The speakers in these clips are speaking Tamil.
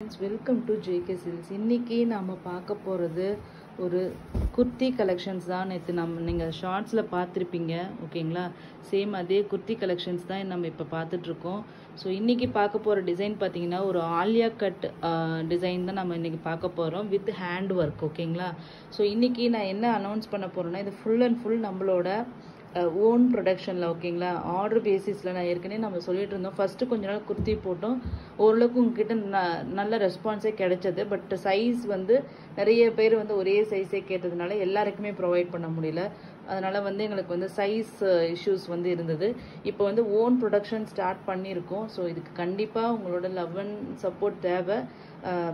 Welcome to JK silks. இன்னைக்கு நாம பார்க்க போகிறது ஒரு குர்த்தி கலெக்ஷன்ஸ் தான். நேற்று நீங்கள் ஷார்ட்ஸில் பார்த்துருப்பீங்க, ஓகேங்களா? சேம் அதே குர்த்தி கலெக்ஷன்ஸ் தான் நம்ம இப்போ பார்த்துட்ருக்கோம். ஸோ இன்றைக்கி பார்க்க போகிற டிசைன் பார்த்தீங்கன்னா ஒரு ஆலியா கட் டிசைன் தான் நம்ம இன்றைக்கி பார்க்க போகிறோம் வித் ஹேண்ட் ஒர்க், ஓகேங்களா? ஸோ இன்றைக்கி நான் என்ன அனௌன்ஸ் பண்ண போகிறேன்னா, இது ஃபுல் அண்ட் ஃபுல் நம்மளோட ஓன் ப்ரொடக்ஷனில், ஓகேங்களா? ஆர்டர் பேசிஸில் நான் ஏற்கனவே நம்ம சொல்லிட்டு இருந்தோம். ஃபஸ்ட்டு கொஞ்ச நாள் குர்த்தி போட்டோம், ஓரளவுக்கு உங்ககிட்ட நல்ல ரெஸ்பான்ஸே கிடைச்சது. பட் சைஸ் நிறைய பேர் ஒரே சைஸே கேட்டதுனால எல்லாருக்குமே ப்ரொவைட் பண்ண முடியல. அதனால் எங்களுக்கு சைஸ் இஷ்யூஸ் இருந்தது. இப்போ ஓன் ப்ரொடக்ஷன் ஸ்டார்ட் பண்ணியிருக்கோம். ஸோ இதுக்கு கண்டிப்பாக உங்களோட லவ் அண்ட் சப்போர்ட் தேவை.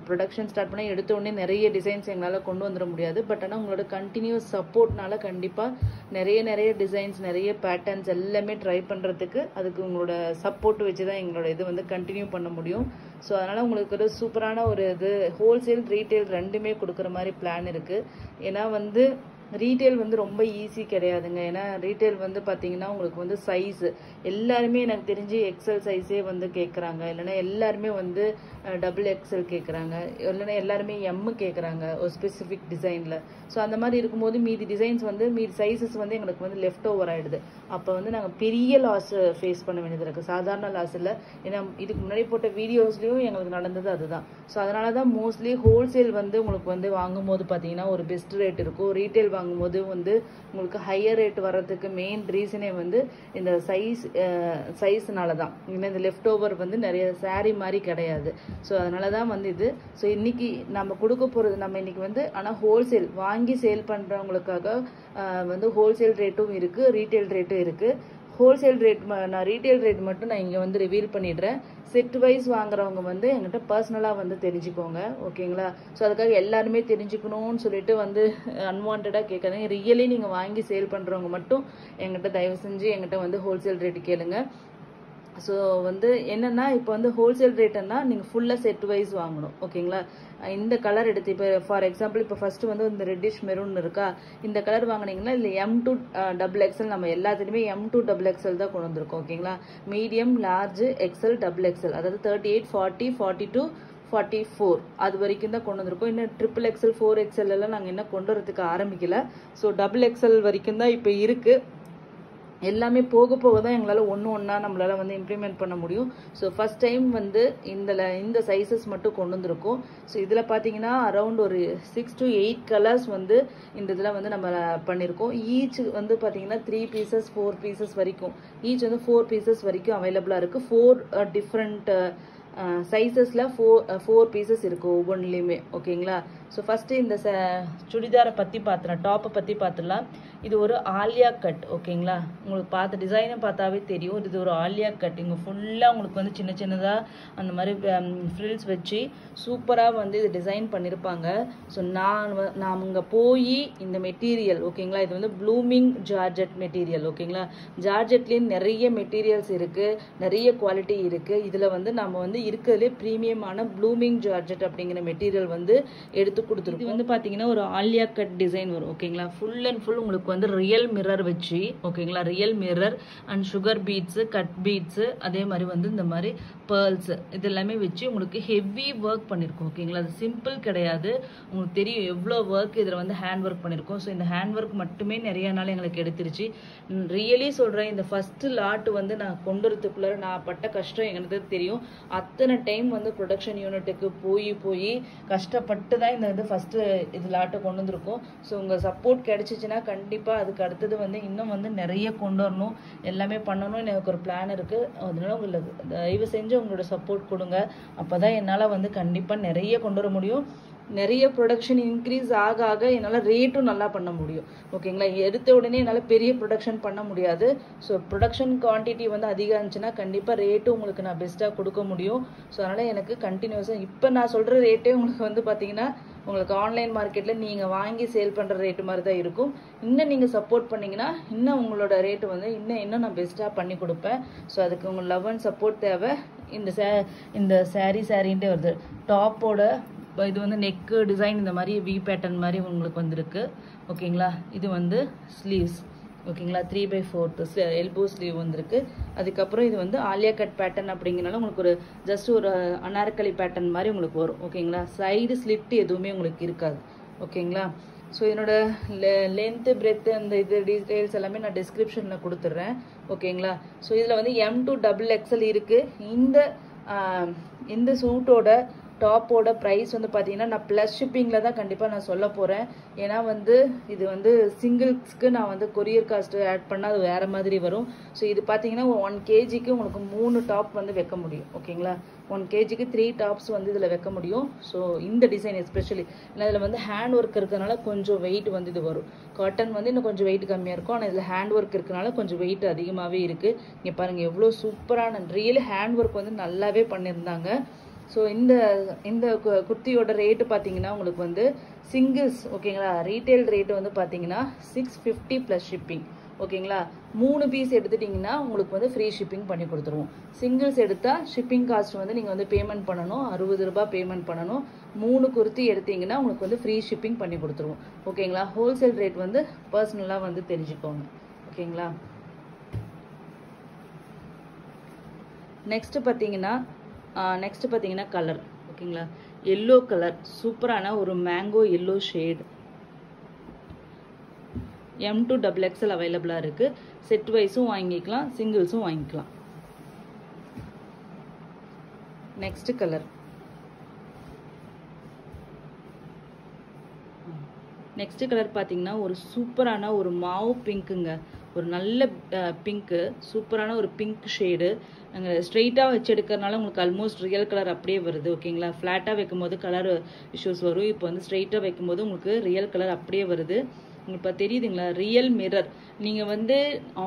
ப்ரொடக்ஷன் ஸ்டார்ட் பண்ணி எடுத்த உடனே நிறைய டிசைன்ஸ் எங்களால் கொண்டு வந்துட முடியாது. பட் ஆனால் உங்களோட கண்டினியூஸ் சப்போர்ட்னால கண்டிப்பாக நிறைய டிசைன்ஸ், நிறைய பேட்டர்ன்ஸ் எல்லாமே ட்ரை பண்ணுறதுக்கு அதுக்கு உங்களோட சப்போர்ட் வச்சு தான் எங்களோட இது கண்டினியூ பண்ண முடியும். ஸோ அதனால் உங்களுக்கு ஒரு சூப்பரான ஒரு இது ஹோல்சேல் ரீட்டைல் ரெண்டுமே கொடுக்குற மாதிரி பிளான் இருக்குது. ஏன்னா ரீட்டைல் ரொம்ப ஈஸி கிடையாதுங்க. ஏன்னா ரீட்டைல் பார்த்தீங்கன்னா உங்களுக்கு சைஸ் எல்லாருமே எனக்கு தெரிஞ்சு எக்ஸல் சைஸே கேட்குறாங்க, இல்லைன்னா எல்லாருமே டபுள் எக்ஸல் கேட்குறாங்க, இல்லைன்னா எல்லாருமே எம் கேட்குறாங்க ஒரு ஸ்பெசிஃபிக் டிசைனில். ஸோ அந்த மாதிரி இருக்கும்போது மீதி டிசைன்ஸ் மீதி சைஸஸ் எங்களுக்கு லெஃப்ட் ஓவர் ஆகிடுது. அப்போ நாங்கள் பெரிய லாஸ் ஃபேஸ் பண்ண வேண்டியது இருக்குது, சாதாரண லாஸ் இல்லை. ஏன்னா இதுக்கு முன்னாடி போட்ட வீடியோஸ்லேயும் எங்களுக்கு நடந்தது அதுதான். ஸோ அதனால தான் மோஸ்ட்லி ஹோல்சேல் உங்களுக்கு வாங்கும்போது பார்த்தீங்கன்னா ஒரு பெஸ்ட் ரேட் இருக்கும். ரீட்டைல் வாங்கும்போது உங்களுக்கு ஹையர் ரேட் வர்றதுக்கு மெயின் ரீசனே இந்த சைஸ்னால தான். ஏன்னா இந்த லெஃப்ட் ஓவர் நிறைய சாரீ மாதிரி கிடையாது. ஸோ அதனால தான் இது. ஸோ இன்னைக்கு நம்ம கொடுக்க போகிறது நம்ம இன்னைக்கு ஆனால் ஹோல்சேல் வாங்கி சேல் பண்ணுறவங்களுக்காக ஹோல்சேல் ரேட்டும் இருக்குது, ரீட்டைல் ரேட்டும் இருக்குது. ஹோல்சேல் ரேட் நான் ரீட்டைல் ரேட் மட்டும் நான் இங்கே ரிவீல் பண்ணிடுறேன். செட் வைஸ் வாங்குறவங்க என்கிட்ட பர்சனலாக தெரிஞ்சுக்கோங்க, ஓகேங்களா? ஸோ அதுக்காக எல்லாருமே தெரிஞ்சுக்கணும்னு சொல்லிட்டு அன்வான்டாக கேட்காதீங்க. ரியலி நீங்கள் வாங்கி சேல் பண்ணுறவங்க மட்டும் என்கிட்ட தயவு செஞ்சு என்கிட்ட ஹோல்சேல் ரேட்டு கேளுங்க. ஸோ என்னென்னா இப்போ ஹோல்சேல் ரேட்டுன்னா நீங்கள் ஃபுல்லாக செட் வைஸ் வாங்கணும், ஓகேங்களா? இந்த கலர் எடுத்து இப்போ ஃபார் எக்ஸாம்பிள் இப்போ ஃபஸ்ட்டு இந்த ரெட்டிஷ் மெரூன் இருக்கா, இந்த கலர் வாங்கினீங்கன்னா இல்லை M2 டபுள் எக்ஸல் நம்ம எல்லாத்துலேயுமே M2 டபுள் எக்ஸல் தான் கொண்டு வந்திருக்கோம், ஓகேங்களா? Medium, large, XL, double XL, அதாவது 38, 40, 42, 44 அது வரைக்கும் தான் கொண்டு வந்திருக்கோம். இன்னும் ட்ரிபிள் எக்ஸல், 4XL எல்லாம் நாங்கள் இன்னும் கொண்டு வரதுக்கு ஆரம்பிக்கல. ஸோ டபுள் எக்ஸல் வரைக்கும் தான் இப்போ இருக்குது. எல்லாமே போக போக தான் எங்களால் ஒன்றா நம்மளால் இம்ப்ளிமெண்ட் பண்ண முடியும். ஸோ ஃபஸ்ட் டைம் இந்த சைஸஸ் மட்டும் கொண்டு வந்திருக்கோம். ஸோ இதில் பார்த்தீங்கன்னா அரௌண்ட் ஒரு 6 to 8 கலர்ஸ் இந்த இதில் நம்ம பண்ணியிருக்கோம். ஈச் பார்த்தீங்கன்னா 3 pieces 4 pieces வரைக்கும், ஈச் 4 pieces வரைக்கும் அவைலபிளாக இருக்குது. 4 டிஃப்ரெண்ட் சைஸஸில் 4 பீசஸ் இருக்குது ஒவ்வொன்றுலேயுமே, ஓகேங்களா? ஸோ ஃபஸ்ட்டு இந்த சுடிதாரை பற்றி பார்த்துலாம், டாப்பை பற்றி பார்த்துலாம். இது ஒரு ஆலியா கட், ஓகேங்களா? உங்களுக்கு டிசைனை பார்த்தாவே தெரியும் இது ஒரு ஆலியா கட். இங்கே ஃபுல்லாக உங்களுக்கு சின்ன சின்னதாக அந்த மாதிரி ஃப்ரில்ஸ் வச்சு சூப்பராக இது டிசைன் பண்ணியிருப்பாங்க. ஸோ நான் இங்கே போய் இந்த மெட்டீரியல், ஓகேங்களா? இது ப்ளூமிங் ஜார்ஜெட் மெட்டீரியல், ஓகேங்களா? ஜார்ஜெட்லேயும் நிறைய மெட்டீரியல்ஸ் இருக்குது, நிறைய குவாலிட்டி இருக்குது. இதில் நம்ம இருக்கிறதுலே ப்ரீமியமான ப்ளூமிங் ஜார்ஜெட் அப்படிங்கிற மெட்டீரியல் எடுத்து கொடுத்துருக்கோம். இது பார்த்தீங்கன்னா ஒரு ஆலியா கட் டிசைன் வரும், ஓகேங்களா? ஃபுல் அண்ட் ஃபுல் உங்களுக்கு ரியல் மிரர் வச்சு, ஓகேங்களா? Real mirror and sugar beads, cut beads, அதே மாதிரி இந்த மாதிரி பேர்ல்ஸ் இது எல்லாமே வச்சு உங்களுக்கு ஹெவி ஒர்க் பண்ணியிருக்கோம், ஓகேங்களா? அது சிம்பிள் கிடையாது, உங்களுக்கு தெரியும் எவ்வளோ ஒர்க் இதில் ஹேண்ட் ஒர்க் பண்ணியிருக்கோம். ஸோ இந்த ஹேண்ட் ஒர்க் மட்டுமே நிறைய நாள் எங்களுக்கு எடுத்துருச்சு. ரியலி சொல்கிறேன், இந்த ஃபஸ்ட்டு லாட்டு நான் கொண்டு வரதுக்குள்ளே நான் பட்ட கஷ்டம் எங்களுக்கு தெரியும். அத்தனை டைம் ப்ரொடக்ஷன் யூனிட்டுக்கு போய் கஷ்டப்பட்டு தான் இந்த ஃபஸ்ட்டு இது லாட்டை கொண்டு வந்திருக்கோம். ஸோ உங்கள் சப்போர்ட் கிடைச்சிச்சுன்னா கண்டிப்பாக அதுக்கு அடுத்தது இன்னும் நிறைய கொண்டு வரணும், எல்லாமே பண்ணணும்னு எனக்கு ஒரு பிளான் இருக்குது. அதனால உங்களுக்கு தயவு செஞ்சு உங்களோட சப்போர்ட் கொடுங்க. அப்போ தான் என்னால் கண்டிப்பாக நிறைய கொண்டு வர முடியும். நிறைய ப்ரொடக்ஷன் இன்க்ரீஸ் ஆக என்னால் ரேட்டும் நல்லா பண்ண முடியும், ஓகேங்களா? எடுத்த உடனே என்னால் பெரிய ப்ரொடக்ஷன் பண்ண முடியாது. ஸோ ப்ரொடக்ஷன் குவான்டிட்டி அதிகம் இருந்துச்சுன்னா கண்டிப்பாக ரேட்டும் உங்களுக்கு நான் பெஸ்ட்டாக கொடுக்க முடியும். ஸோ அதனால் எனக்கு கண்டினியூஸாக இப்போ நான் சொல்கிற ரேட்டே உங்களுக்கு பார்த்தீங்கன்னா உங்களுக்கு ஆன்லைன் மார்க்கெட்டில் நீங்கள் வாங்கி சேல் பண்ணுற ரேட்டு மாதிரி தான் இருக்கும். இன்னும் நீங்கள் சப்போர்ட் பண்ணிங்கன்னா இன்னும் உங்களோட ரேட்டு இன்னும் நான் பெஸ்ட்டாக பண்ணி கொடுப்பேன். ஸோ அதுக்கு உங்கள் லவ் அண்ட் சப்போர்ட் தேவை. இந்த சாரீன்ட்டே வருது டாப்போட இது நெக்கு டிசைன் இந்த மாதிரி வி பேட்டர்ன் மாதிரி உங்களுக்கு வந்திருக்கு, ஓகேங்களா? இது ஸ்லீவ்ஸ், ஓகேங்களா 3/4 எல்போ ஸ்லீவ் வந்திருக்கு. அதுக்கப்புறம் இது வந்து ஆலியா கட் பேட்டர்ன் அப்படிங்கிறனால உங்களுக்கு ஒரு ஜஸ்ட் ஒரு அனார்கலி பேட்டர்ன் மாதிரி உங்களுக்கு வரும். ஓகேங்களா, சைடு ஸ்லிட் எதுவுமே உங்களுக்கு இருக்காது. ஓகேங்களா, ஸோ என்னோட லென்த்து பிரெத்து அந்த இது டீட்டெயில்ஸ் எல்லாமே நான் டிஸ்கிரிப்ஷனில் கொடுத்துட்றேன். ஓகேங்களா, ஸோ இதில் வந்து M2XXL இருக்குது. இந்த சூட்டோட டாப்போட ப்ரைஸ் வந்து பார்த்தீங்கன்னா நான் ப்ளஸ் ஷிப்பிங்கில் தான் கண்டிப்பாக நான் சொல்ல போகிறேன். ஏன்னா வந்து இது வந்து சிங்கிள்ஸ்க்கு நான் வந்து கொரியர் காஸ்ட்டு ஆட் பண்ணால் அது வேறு மாதிரி வரும். ஸோ இது பார்த்தீங்கன்னா 1 kgக்கு உங்களுக்கு 3 டாப் வந்து வைக்க முடியும். ஓகேங்களா, 1 kgக்கு 3 டாப்ஸ் வந்து இதில் வைக்க முடியும். ஸோ இந்த டிசைன் எஸ்பெஷலி ஏன்னா இதில் வந்து ஹேண்ட் ஒர்க் இருக்கிறதுனால கொஞ்சம் வெயிட் வந்து இது வரும். காட்டன் வந்து இன்னும் கொஞ்சம் வெயிட் கம்மியாக இருக்கும். ஆனால் இதில் ஹேண்ட் ஒர்க் இருக்கிறதுனால கொஞ்சம் வெயிட் அதிகமாகவே இருக்குது. இங்கே பாருங்கள் எவ்வளோ சூப்பரான ரியல் ஹேண்ட் ஒர்க் வந்து நல்லாவே பண்ணியிருந்தாங்க. ஸோ இந்த குர்த்தியோட ரேட்டு பார்த்தீங்கன்னா உங்களுக்கு வந்து சிங்கிள்ஸ் ஓகேங்களா ரீட்டைல் ரேட்டு வந்து பார்த்தீங்கன்னா 650 ப்ளஸ் ஷிப்பிங். ஓகேங்களா, 3 பீஸ் எடுத்துட்டிங்கன்னா உங்களுக்கு வந்து ஃப்ரீ ஷிப்பிங் பண்ணி கொடுத்துருவோம். சிங்கிள்ஸ் எடுத்தால் ஷிப்பிங் காஸ்ட் வந்து நீங்கள் வந்து பேமெண்ட் பண்ணணும், 60 ரூபாய் பேமெண்ட் பண்ணணும். 3 குர்த்தி எடுத்தீங்கன்னா உங்களுக்கு வந்து ஃப்ரீ ஷிப்பிங் பண்ணி கொடுத்துருவோம். ஓகேங்களா, ஹோல்சேல் ரேட் வந்து பர்சனலாக வந்து தெரிஞ்சுக்கோங்க. ஓகேங்களா, நெக்ஸ்ட் பார்த்தீங்கன்னா கலர். ஓகேங்களா, எல்லோ கலர் சூப்பரான ஒரு மேங்கோ எல்லோ ஷேடு M2XXL அவைலபிளாக இருக்குது. செட் வைஸும் வாங்கிக்கலாம், சிங்கிள்ஸும் வாங்கிக்கலாம். நெக்ஸ்ட் கலர் பார்த்தீங்கன்னா ஒரு சூப்பரான ஒரு மாவு பிங்க்குங்க. ஒரு நல்ல பிங்க்கு, சூப்பரான ஒரு பிங்க் ஷேடு. நாங்கள் ஸ்ட்ரெயிட்டாக வச்சு எடுக்கிறதுனால உங்களுக்கு ஆல்மோஸ்ட் ரியல் கலர் அப்படியே வருது. ஓகேங்களா, ஃப்ளாட்டாக வைக்கும்போது கலர் இஷ்யூஸ் வரும். இப்போ வந்து ஸ்ட்ரெயிட்டாக வைக்கும்போது உங்களுக்கு ரியல் கலர் அப்படியே வருது. உங்களுக்கு இப்போ தெரியுதுங்களா, ரியல் மிரர். நீங்கள் வந்து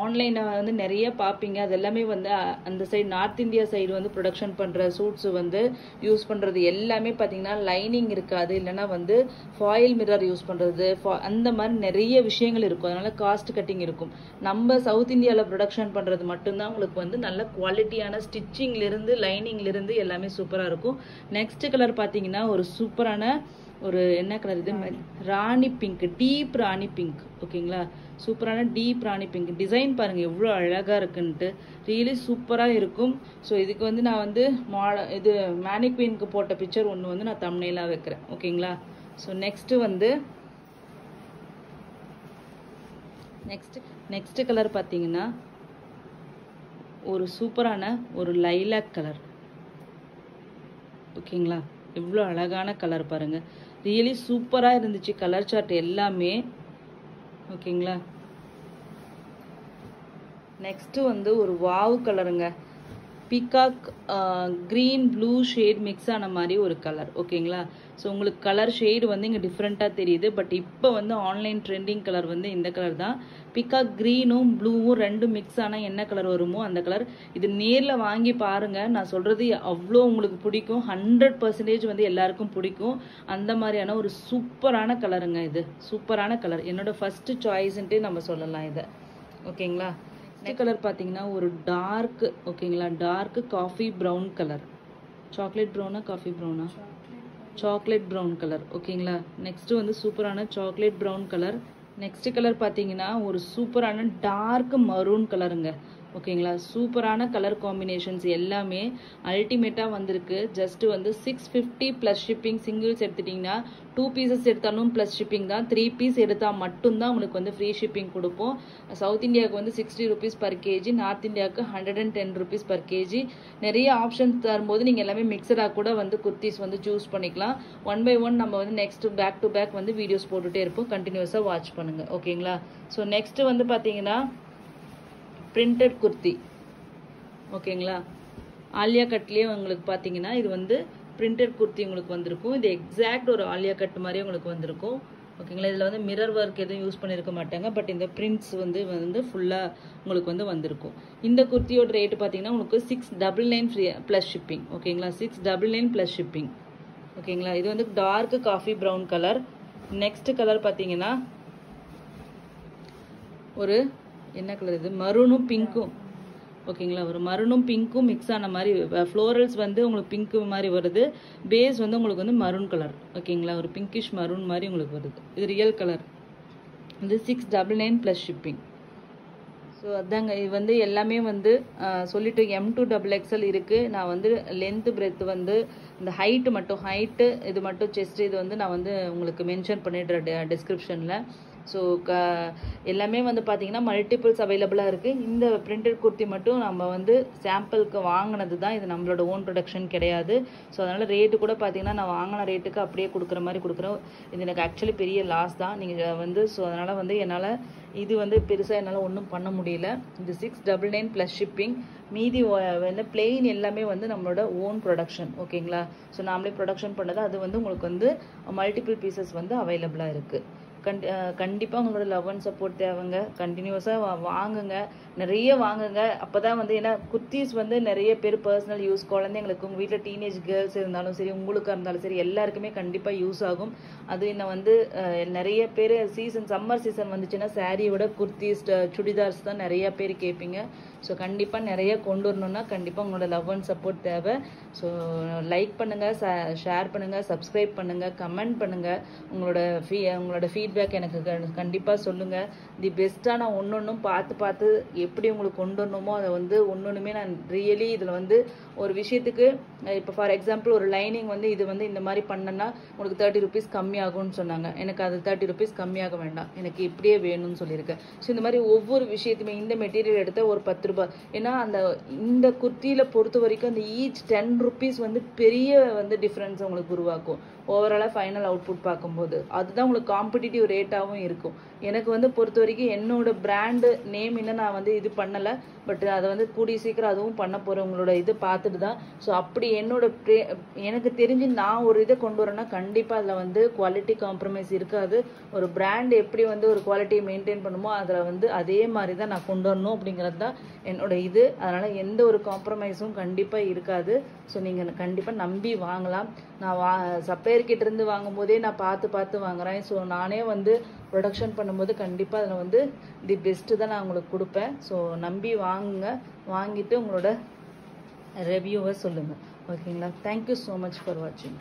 ஆன்லைனில் வந்து நிறைய பார்ப்பீங்க. அது எல்லாமே வந்து அந்த சைடு நார்த் இந்தியா சைடு வந்து ப்ரொடக்ஷன் பண்ணுற சூட்ஸு வந்து யூஸ் பண்ணுறது எல்லாமே பார்த்தீங்கன்னா லைனிங் இருக்காது, இல்லைனா வந்து ஃபாயில் மிரர் யூஸ் பண்ணுறது அந்த மாதிரி நிறைய விஷயங்கள் இருக்கும். அதனால் காஸ்ட் கட்டிங் இருக்கும். நம்ம சவுத் இந்தியாவில் ப்ரொடக்ஷன் பண்ணுறது மட்டும்தான் உங்களுக்கு வந்து நல்ல குவாலிட்டியான ஸ்டிச்சிங்லேருந்து லைனிங்லேருந்து எல்லாமே சூப்பராக இருக்கும். நெக்ஸ்ட் கலர் பார்த்தீங்கன்னா ஒரு சூப்பரான ஒரு என்ன கலர் இது, ராணி பிங்க், டீப் ராணி பிங்க். ஓகேங்களா, சூப்பரான டீப் ராணி பிங்க். டிசைன் பாருங்கள் எவ்வளோ அழகாக இருக்குன்ட்டு, ரியலி சூப்பராக இருக்கும். ஸோ இதுக்கு வந்து நான் வந்து இது மேனிக்வீனுக்கு போட்ட பிக்சர் ஒன்று வந்து நான் தம்ப்நெயிலாக வைக்கிறேன். ஓகேங்களா, ஸோ நெக்ஸ்ட் கலர் பார்த்தீங்கன்னா ஒரு சூப்பரான ஒரு லைலாக் கலர். ஓகேங்களா, எவ்வளோ அழகான கலர் பாருங்கள், ரியலி சூப்பராக இருந்துச்சு கலர் சார்ட் எல்லாமே. ஓகேங்களா, நெக்ஸ்ட்டு வந்து ஒரு வாவ் கலருங்க, peacock green blue shade mix ஆன மாதிரி ஒரு கலர். ஓகேங்களா, ஸோ உங்களுக்கு கலர் ஷேடு வந்து இங்கே டிஃப்ரெண்ட்டாக தெரியுது. பட் இப்போ வந்து ஆன்லைன் ட்ரெண்டிங் கலர் வந்து இந்த கலர் தான். பீகாக் க்ரீனும் ப்ளூவும் ரெண்டும் மிக்ஸ் ஆனால் என்ன கலர் வருமோ அந்த கலர். இது நேரில் வாங்கி பாருங்கள், நான் சொல்கிறது அவ்வளோ உங்களுக்கு பிடிக்கும். 100% வந்து எல்லாருக்கும் பிடிக்கும். அந்த மாதிரியான ஒரு சூப்பரான கலருங்க. இது சூப்பரான கலர், என்னோட ஃபஸ்ட்டு சாய்ஸ்ன்ட்டு நம்ம சொல்லலாம் இதை. ஓகேங்களா, நெக்ஸ்ட் கலர் பார்த்தீங்கன்னா ஒரு டார்க், ஓகேங்களா, dark coffee brown colour. Chocolate ப்ரௌனா காஃபி ப்ரௌனா? Chocolate brown colour. ஓகேங்களா, நெக்ஸ்ட்டு வந்து சூப்பரான chocolate brown colour. Next colour பார்த்தீங்கன்னா ஒரு சூப்பரான டார்க் மரூன் கலருங்க. ஓகேங்களா, சூப்பரான கலர் காம்பினேஷன்ஸ் எல்லாமே அல்டிமேட்டாக வந்திருக்கு. ஜஸ்ட்டு வந்து 650 ப்ளஸ் ஷிப்பிங். சிங்கிள்ஸ் எடுத்துட்டிங்கன்னா 2 பீசஸ் எடுத்தாலும் ப்ளஸ் ஷிப்பிங் தான். 3 பீஸ் எடுத்தால் மட்டும்தான் உங்களுக்கு வந்து ஃப்ரீ ஷிப்பிங் கொடுப்போம். சவுத் இந்தியாவுக்கு வந்து 60 rupees per kg, நார்த் இந்தியாவுக்கு 110 rupees per kg. நிறைய ஆப்ஷன்ஸ் தரும்போது நீங்கள் எல்லாமே மிக்சடாக கூட வந்து குர்த்திஸ் வந்து சூஸ் பண்ணிக்கலாம். 1 by 1 நம்ம வந்து நெக்ஸ்ட் பேக் டு பேக் வந்து வீடியோஸ் போட்டுகிட்டே இருப்போம். கண்டினியூஸாக வாட்ச் பண்ணுங்கள். ஓகேங்களா, ஸோ நெக்ஸ்ட்டு வந்து பார்த்தீங்கன்னா பிரிண்டட் குர்த்தி. ஓகேங்களா, ஆலியா கட்லேயே உங்களுக்கு பார்த்தீங்கன்னா இது வந்து பிரிண்டட் குர்த்தி உங்களுக்கு வந்திருக்கும். இது எக்ஸாக்ட் ஒரு ஆலியா கட் மாதிரியே உங்களுக்கு வந்திருக்கும். ஓகேங்களா, இதில் வந்து மிரர் ஒர்க் எதுவும் யூஸ் பண்ணியிருக்க மாட்டாங்க. பட் இந்த பிரிண்ட்ஸ் வந்து ஃபுல்லாக உங்களுக்கு வந்து வந்திருக்கும். இந்த குர்த்தியோட ரேட்டு பார்த்தீங்கன்னா உங்களுக்கு 699 ஃப்ரீ ப்ளஸ் ஷிப்பிங். ஓகேங்களா, 699 ப்ளஸ் ஷிப்பிங். ஓகேங்களா, இது வந்து dark coffee brown colour. Next colour பார்த்தீங்கன்னா ஒரு என்ன கலர் இது, மரூனும் பிங்க்கும். ஓகேங்களா, ஒரு மரூனும் பிங்க்கும் மிக்ஸ் ஆன மாதிரி ஃப்ளோரல்ஸ் வந்து உங்களுக்கு பிங்க்கு மாதிரி வருது. பேஸ் வந்து உங்களுக்கு வந்து மரூன் கலர். ஓகேங்களா, ஒரு பிங்கிஷ் மரூன் மாதிரி உங்களுக்கு வருது. இது ரியல் கலர். இது 699 ப்ளஸ் ஷிப்பிங். ஸோ அதாங்க இது வந்து எல்லாமே வந்து சொல்லிட்டு M2XXL இருக்குது. நான் வந்து லென்த்து பிரெத்து வந்து இந்த ஹைட்டு இது மட்டும் செஸ்ட் இது வந்து நான் வந்து உங்களுக்கு மென்ஷன் பண்ணிடுறேன் டிஸ்கிரிப்ஷனில். ஸோ எல்லாமே வந்து பார்த்தீங்கன்னா மல்டிபிள்ஸ் அவைலபிளாக இருக்குது. இந்த பிரிண்டட் குர்த்தி மட்டும் நம்ம வந்து சாம்பிளுக்கு வாங்கினது தான், இது நம்மளோட ஓன் ப்ரொடக்ஷன் கிடையாது. ஸோ அதனால் ரேட்டு கூட பார்த்தீங்கன்னா நான் வாங்கின ரேட்டுக்கு அப்படியே கொடுக்குற மாதிரி கொடுக்குறோம். இது எனக்கு ஆக்சுவலி பெரிய லாஸ் தான் நீங்கள் வந்து. ஸோ அதனால் வந்து என்னால் இது வந்து பெருசாக என்னால் ஒன்றும் பண்ண முடியல. இது 699 ப்ளஸ் ஷிப்பிங். மீதி வந்து பிளெயின் எல்லாமே வந்து நம்மளோட ஓன் ப்ரொடக்ஷன். ஓகேங்களா? ஸோ நாமளே ப்ரொடக்ஷன் பண்ணது. அது வந்து உங்களுக்கு வந்து மல்டிபிள் பீசஸ் வந்து அவைலபிளாக இருக்குது. கண்டிப்பாக உங்களோட லவ் அண்ட் சப்போர்ட் தேவைங்க. கண்டினியூஸாக வாங்குங்க, நிறைய வாங்குங்க. அப்போ தான் வந்து ஏன்னா குர்த்திஸ் வந்து நிறைய பேர் பர்சனல் யூஸ், குழந்தைங்களுக்கு, உங்கள் வீட்டில் டீனேஜ் கேர்ள்ஸ் இருந்தாலும் சரி, உங்களுக்காக இருந்தாலும் சரி, எல்லாருக்குமே கண்டிப்பாக யூஸ் ஆகும். அது இன்னும் வந்து நிறைய பேர் சம்மர் சீசன் வந்துச்சுன்னா சாரியோட குர்த்திஸ் சுடிதார்ஸ் தான் நிறைய பேர் கேட்பீங்க. ஸோ கண்டிப்பாக நிறைய கொண்டு வரணும்னா கண்டிப்பாக உங்களோட லவ் அண்ட் சப்போர்ட் தேவை. ஸோ லைக் பண்ணுங்கள், ஷேர் பண்ணுங்கள், சப்ஸ்கிரைப் பண்ணுங்கள், கமெண்ட் பண்ணுங்கள். உங்களோட ஃபீட்பேக் எனக்கு கண்டிப்பாக சொல்லுங்கள். தி பெஸ்ட்டாக நான் ஒன்றொன்றும் பார்த்து எப்படி உங்களுக்கு கொண்டு வரணுமோ அதை வந்து ஒன்றொன்றுமே நான் ரியலி இதில் வந்து ஒரு விஷயத்துக்கு இப்போ ஃபார் எக்ஸாம்பிள் ஒரு லைனிங் வந்து இது வந்து இந்த மாதிரி பண்ணேன்னா உங்களுக்கு 30 rupees கம்மியாகும்னு சொன்னாங்க. எனக்கு அது 30 rupees கம்மியாக வேண்டாம், எனக்கு இப்படியே வேணும்னு சொல்லியிருக்கேன். ஸோ இந்த மாதிரி ஒவ்வொரு விஷயத்துமே இந்த மெட்டீரியல் எடுத்தால் ஒரு 10 ரூபாய். ஏன்னா இந்த குர்த்தியில் பொறுத்த வரைக்கும் அந்த ஈச் 10 rupees வந்து பெரிய வந்து டிஃப்ரென்ஸ் உங்களுக்கு உருவாக்கும். ஓவராலாக ஃபைனல் அவுட்புட் பார்க்கும்போது அதுதான் உங்களுக்கு காம்படிட்டிவ் ரேட்டாகவும் இருக்கும். எனக்கு வந்து பொறுத்த வரைக்கும் என்னோட பிராண்டு நேம் இன்னும் நான் வந்து இது பண்ணலை. பட் அதை வந்து கூடிய சீக்கிரம் அதுவும் பண்ண போகிறேன் உங்களோட இது பார்த்துட்டு தான். ஸோ அப்படி எனக்கு தெரிஞ்சு நான் ஒரு இதை கொண்டு வரேன்னா கண்டிப்பாக அதில் வந்து குவாலிட்டி காம்ப்ரமைஸ் இருக்காது. ஒரு பிராண்ட் எப்படி வந்து ஒரு குவாலிட்டியை மெயின்டைன் பண்ணுமோ அதில் வந்து அதே மாதிரி தான் நான் கொண்டு வரணும் அப்படிங்கிறது தான் என்னோட இது. அதனால் எந்த ஒரு காம்ப்ரமைஸும் கண்டிப்பாக இருக்காது. ஸோ நீங்கள் கண்டிப்பாக நம்பி வாங்கலாம். நான் சப்ளையர்கிட்ட இருந்து வாங்கும்போதே நான் பார்த்து வாங்குறேன். ஸோ நானே வந்து ப்ரொடக்ஷன் பண்ணும்போது கண்டிப்பாக அதில் வந்து தி பெஸ்ட்டு தான் நான் உங்களுக்கு கொடுப்பேன். ஸோ நம்பி வாங்குங்க, வாங்கிட்டு உங்களோட ரிவ்யூவை சொல்லுங்கள். ஓகேங்களா? தேங்க்யூ ஸோ மச் ஃபார் வாட்சிங்.